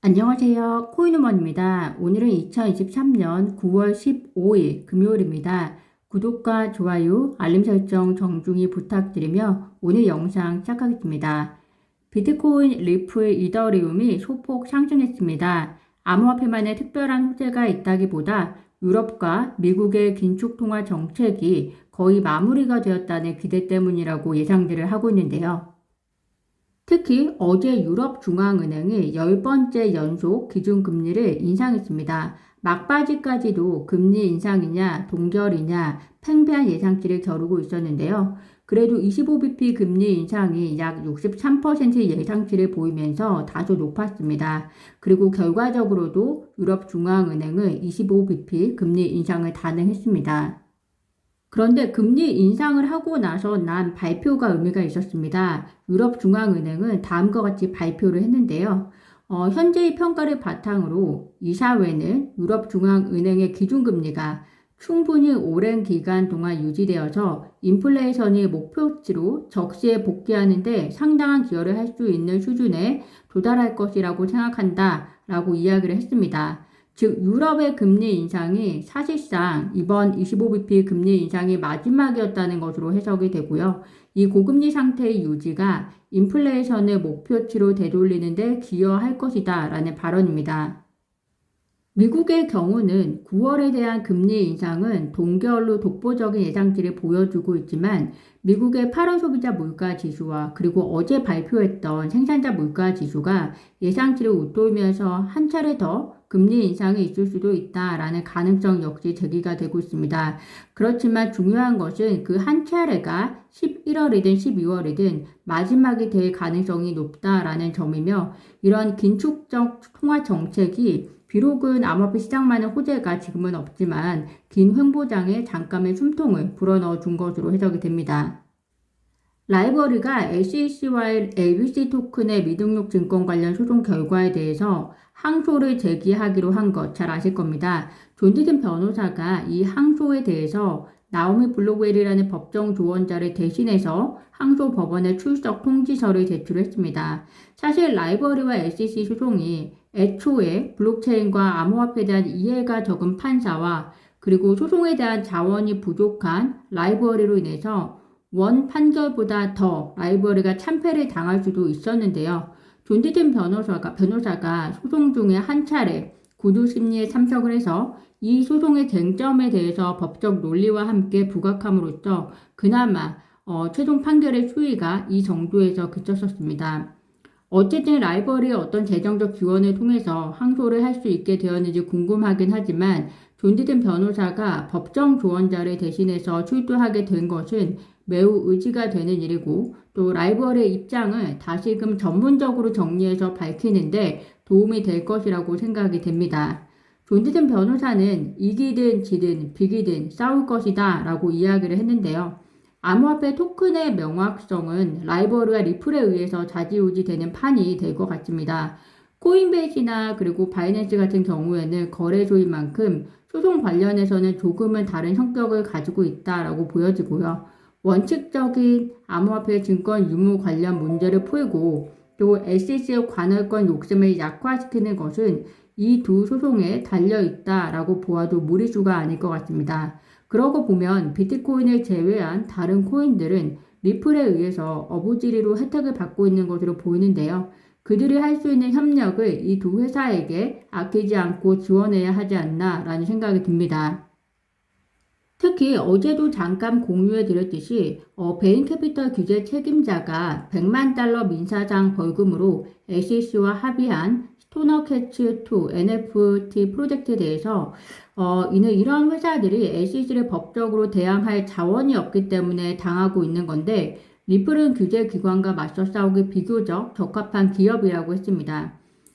안녕하세요. 코인우먼입니다. 오늘은 2023년 9월 15일 금요일입니다. 구독과 좋아요, 알림 설정 정중히 부탁드리며 오늘 영상 시작하겠습니다. 비트코인, 리플, 이더리움이 소폭 상승했습니다. 암호화폐만의 특별한 호재가 있다기보다 유럽과 미국의 긴축 통화 정책이 거의 마무리가 되었다는 기대 때문이라고 예상들을 하고 있는데요. 특히 어제 유럽중앙은행이 10번째 연속 기준금리를 인상했습니다. 막바지까지도 금리 인상이냐 동결이냐 팽배한 예상치를 겨루고 있었는데요. 그래도 25bp 금리 인상이 약 63% 예상치를 보이면서 다소 높았습니다. 그리고 결과적으로도 유럽중앙은행은 25bp 금리 인상을 단행했습니다. 그런데 금리 인상을 하고 나서 난 발표가 의미가 있었습니다. 유럽중앙은행은 다음과 같이 발표를 했는데요. 현재의 평가를 바탕으로 이사회는 유럽중앙은행의 기준금리가 충분히 오랜 기간 동안 유지되어서 인플레이션이 목표치로 적시에 복귀하는 데 상당한 기여를 할 수 있는 수준에 도달할 것이라고 생각한다 라고 이야기를 했습니다. 즉 유럽의 금리 인상이 사실상 이번 25bp 금리 인상이 마지막이었다는 것으로 해석이 되고요. 이 고금리 상태의 유지가 인플레이션을 목표치로 되돌리는 데 기여할 것이다 라는 발언입니다. 미국의 경우는 9월에 대한 금리 인상은 동결로 독보적인 예상치를 보여주고 있지만 미국의 8월 소비자 물가 지수와 그리고 어제 발표했던 생산자 물가 지수가 예상치를 웃돌면서 한 차례 더 금리 인상이 있을 수도 있다라는 가능성 역시 제기가 되고 있습니다. 그렇지만 중요한 것은 그 한 차례가 11월이든 12월이든 마지막이 될 가능성이 높다라는 점이며 이런 긴축적 통화 정책이 비록은 암호화폐 시장만의 호재가 지금은 없지만 긴 횡보장에 잠깐의 숨통을 불어넣어 준 것으로 해석이 됩니다. 라이벌이가 SEC와의 LBC 토큰의 미등록 증권 관련 소송 결과에 대해서 항소를 제기하기로 한 것 잘 아실 겁니다. 존 디든 변호사가 이 항소에 대해서 나오미 블록웰이라는 법정 조언자를 대신해서 항소 법원에 출석 통지서를 제출했습니다. 사실 라이벌이와 SEC 소송이 애초에 블록체인과 암호화폐에 대한 이해가 적은 판사와 그리고 소송에 대한 자원이 부족한 라이벌리로 인해서 원 판결보다 더 라이벌리가 참패를 당할 수도 있었는데요. 존 디든 변호사가 소송 중에 한 차례 구두 심리에 참석을 해서 이 소송의 쟁점에 대해서 법적 논리와 함께 부각함으로써 그나마 최종 판결의 수위가 이 정도에서 그쳤었습니다. 어쨌든 라이벌이 어떤 재정적 지원을 통해서 항소를 할 수 있게 되었는지 궁금하긴 하지만 존 디든 변호사가 법정 조언자를 대신해서 출두하게 된 것은 매우 의지가 되는 일이고 또 라이벌의 입장을 다시금 전문적으로 정리해서 밝히는데 도움이 될 것이라고 생각이 됩니다. 존 디든 변호사는 이기든 지든 비기든 싸울 것이다 라고 이야기를 했는데요. 암호화폐 토큰의 명확성은 라이벌과 리플에 의해서 좌지우지 되는 판이 될 것 같습니다. 코인베이스나 그리고 바이낸스 같은 경우에는 거래소인 만큼 소송 관련해서는 조금은 다른 성격을 가지고 있다라고 보여지고요. 원칙적인 암호화폐 증권 유무 관련 문제를 풀고 또 SEC의 관할권 욕심을 약화시키는 것은 이 두 소송에 달려있다라고 보아도 무리수가 아닐 것 같습니다. 그러고 보면 비트코인을 제외한 다른 코인들은 리플에 의해서 어부지리로 혜택을 받고 있는 것으로 보이는데요. 그들이 할 수 있는 협력을 이 두 회사에게 아끼지 않고 지원해야 하지 않나라는 생각이 듭니다. 특히 어제도 잠깐 공유해 드렸듯이 베인캐피털 규제 책임자가 100만 달러 민사상 벌금으로 SEC와 합의한 스토너캐치2 NFT 프로젝트에 대해서 이는 이런 회사들이 SEC를 법적으로 대항할 자원이 없기 때문에 당하고 있는 건데 리플은 규제 기관과 맞서 싸우기 비교적 적합한 기업이라고 했습니다.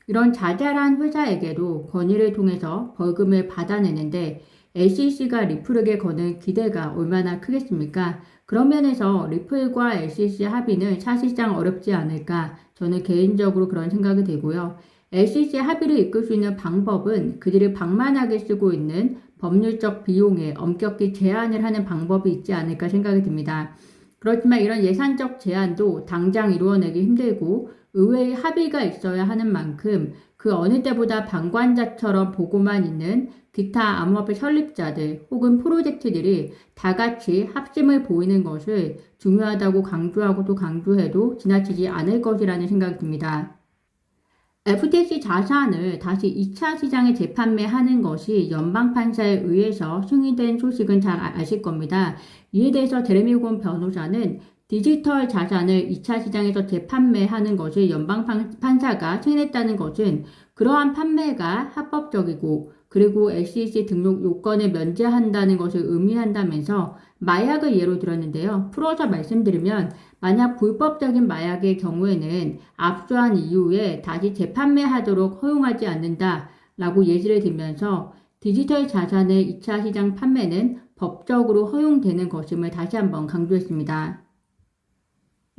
이런 자잘한 회사에게도 건의를 통해서 벌금을 받아내는데 SEC가 리플에게 거는 기대가 얼마나 크겠습니까? 그런 면에서 리플과 SEC 합의는 사실상 어렵지 않을까 저는 개인적으로 그런 생각이 들고요. SEC 합의를 이끌 수 있는 방법은 그들이 방만하게 쓰고 있는 법률적 비용에 엄격히 제한을 하는 방법이 있지 않을까 생각이 듭니다. 그렇지만 이런 예산적 제한도 당장 이루어내기 힘들고 의회의 합의가 있어야 하는 만큼 그 어느 때보다 방관자처럼 보고만 있는 기타 암호화폐 설립자들 혹은 프로젝트들이 다 같이 합심을 보이는 것을 중요하다고 강조하고 또 강조해도 지나치지 않을 것이라는 생각이 듭니다. FTX 자산을 다시 2차 시장에 재판매하는 것이 연방판사에 의해서 승인된 소식은 잘 아실 겁니다. 이에 대해서 제레미 곤 변호사는 디지털 자산을 2차 시장에서 재판매하는 것을 연방판사가 승인했다는 것은 그러한 판매가 합법적이고 그리고 SEC 등록 요건을 면제한다는 것을 의미한다면서 마약을 예로 들었는데요. 풀어서 말씀드리면 만약 불법적인 마약의 경우에는 압수한 이후에 다시 재판매하도록 허용하지 않는다 라고 예시를 들면서 디지털 자산의 2차 시장 판매는 법적으로 허용되는 것임을 다시 한번 강조했습니다.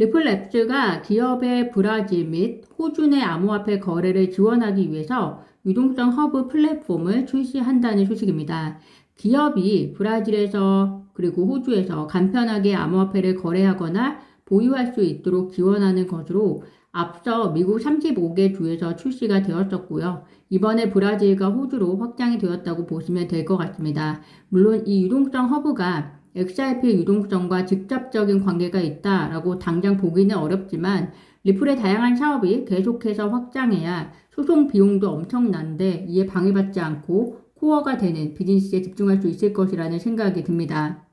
리플랩스가 기업의 브라질 및 호주 내 암호화폐 거래를 지원하기 위해서 유동성 허브 플랫폼을 출시한다는 소식입니다. 기업이 브라질에서 그리고 호주에서 간편하게 암호화폐를 거래하거나 보유할 수 있도록 지원하는 것으로 앞서 미국 35개 주에서 출시가 되었었고요. 이번에 브라질과 호주로 확장이 되었다고 보시면 될 것 같습니다. 물론 이 유동성 허브가 XRP 유동성과 직접적인 관계가 있다라고 당장 보기는 어렵지만 리플의 다양한 사업이 계속해서 확장해야 소송 비용도 엄청난데 이에 방해받지 않고 코어가 되는 비즈니스에 집중할 수 있을 것이라는 생각이 듭니다.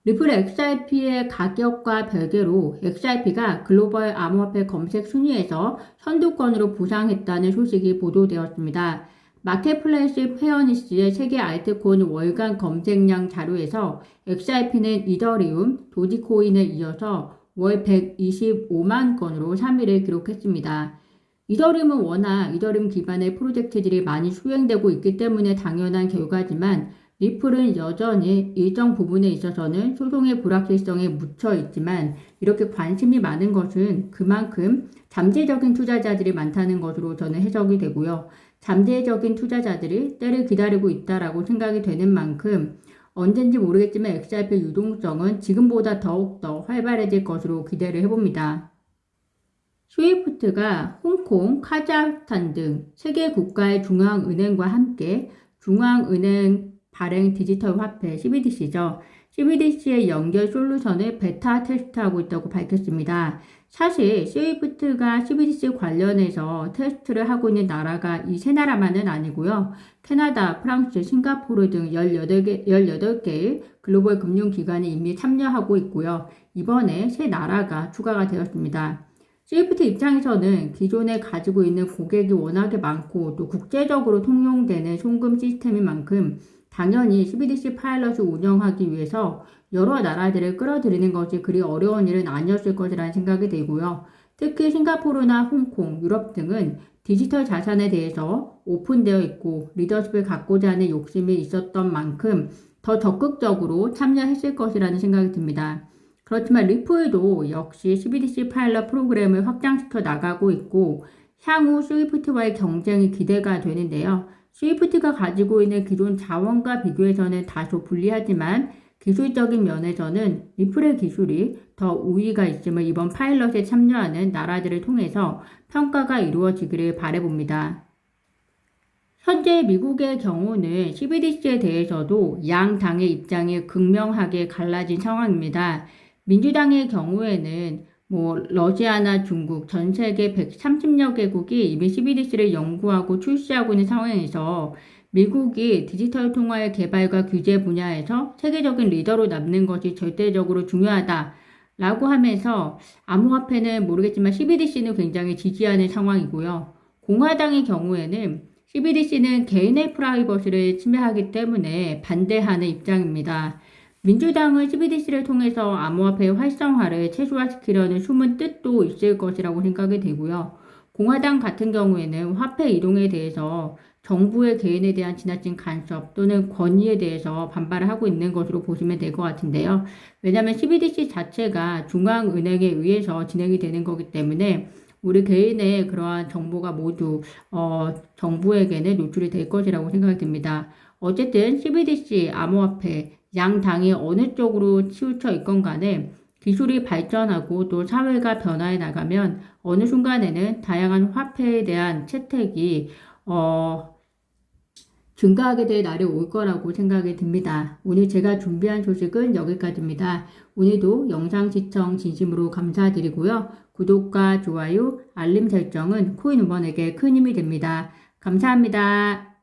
리플 XRP의 가격과 별개로 XRP가 글로벌 암호화폐 검색 순위에서 선두권으로 부상했다는 소식이 보도되었습니다. 마켓플레이스 페어니스의 세계 알트코인 월간 검색량 자료에서 XRP는 이더리움, 도지코인에 이어서 월 125만 건으로 3위를 기록했습니다. 이더리움은 워낙 이더리움 기반의 프로젝트들이 많이 수행되고 있기 때문에 당연한 결과지만 리플은 여전히 일정 부분에 있어서는 소송의 불확실성에 묻혀 있지만 이렇게 관심이 많은 것은 그만큼 잠재적인 투자자들이 많다는 것으로 저는 해석이 되고요. 잠재적인 투자자들이 때를 기다리고 있다라고 생각이 되는 만큼 언젠지 모르겠지만 XRP 유동성은 지금보다 더욱더 활발해질 것으로 기대를 해봅니다. 스위프트가 홍콩, 카자흐스탄 등 세계 국가의 중앙은행과 함께 중앙은행 발행 디지털 화폐 CBDC죠. CBDC의 연결 솔루션을 베타 테스트하고 있다고 밝혔습니다. 사실 스위프트가 CBDC 관련해서 테스트를 하고 있는 나라가 이 세 나라만은 아니고요. 캐나다, 프랑스, 싱가포르 등 18개의 글로벌 금융기관이 이미 참여하고 있고요. 이번에 세 나라가 추가가 되었습니다. 스위프트 입장에서는 기존에 가지고 있는 고객이 워낙에 많고 또 국제적으로 통용되는 송금 시스템인 만큼 당연히 CBDC 파일럿을 운영하기 위해서 여러 나라들을 끌어들이는 것이 그리 어려운 일은 아니었을 것이라는 생각이 들고요. 특히 싱가포르나 홍콩, 유럽 등은 디지털 자산에 대해서 오픈되어 있고 리더십을 갖고자 하는 욕심이 있었던 만큼 더 적극적으로 참여했을 것이라는 생각이 듭니다. 그렇지만 리플도 역시 CBDC 파일럿 프로그램을 확장시켜 나가고 있고 향후 스위프트와의 경쟁이 기대가 되는데요. 스위프트가 가지고 있는 기존 자원과 비교해서는 다소 불리하지만 기술적인 면에서는 리플의 기술이 더 우위가 있음을 이번 파일럿에 참여하는 나라들을 통해서 평가가 이루어지기를 바라봅니다. 현재 미국의 경우는 CBDC에 대해서도 양 당의 입장이 극명하게 갈라진 상황입니다. 민주당의 경우에는 러시아나 중국, 전 세계 130여 개국이 이미 CBDC를 연구하고 출시하고 있는 상황에서 미국이 디지털 통화의 개발과 규제 분야에서 세계적인 리더로 남는 것이 절대적으로 중요하다라고 하면서 암호화폐는 모르겠지만 CBDC는 굉장히 지지하는 상황이고요. 공화당의 경우에는 CBDC는 개인의 프라이버시를 침해하기 때문에 반대하는 입장입니다. 민주당은 CBDC를 통해서 암호화폐의 활성화를 최소화시키려는 숨은 뜻도 있을 것이라고 생각이 되고요. 공화당 같은 경우에는 화폐 이동에 대해서 정부의 개인에 대한 지나친 간섭 또는 권위에 대해서 반발을 하고 있는 것으로 보시면 될 것 같은데요. 왜냐하면 CBDC 자체가 중앙은행에 의해서 진행이 되는 거기 때문에 우리 개인의 그러한 정보가 모두 정부에게는 노출이 될 것이라고 생각이 듭니다. 어쨌든 CBDC 암호화폐 양 당이 어느 쪽으로 치우쳐 있건 간에 기술이 발전하고 또 사회가 변화해 나가면 어느 순간에는 다양한 화폐에 대한 채택이 증가하게 될 날이 올 거라고 생각이 듭니다. 오늘 제가 준비한 소식은 여기까지입니다. 오늘도 영상 시청 진심으로 감사드리고요. 구독과 좋아요, 알림 설정은 코인우먼에게 큰 힘이 됩니다. 감사합니다.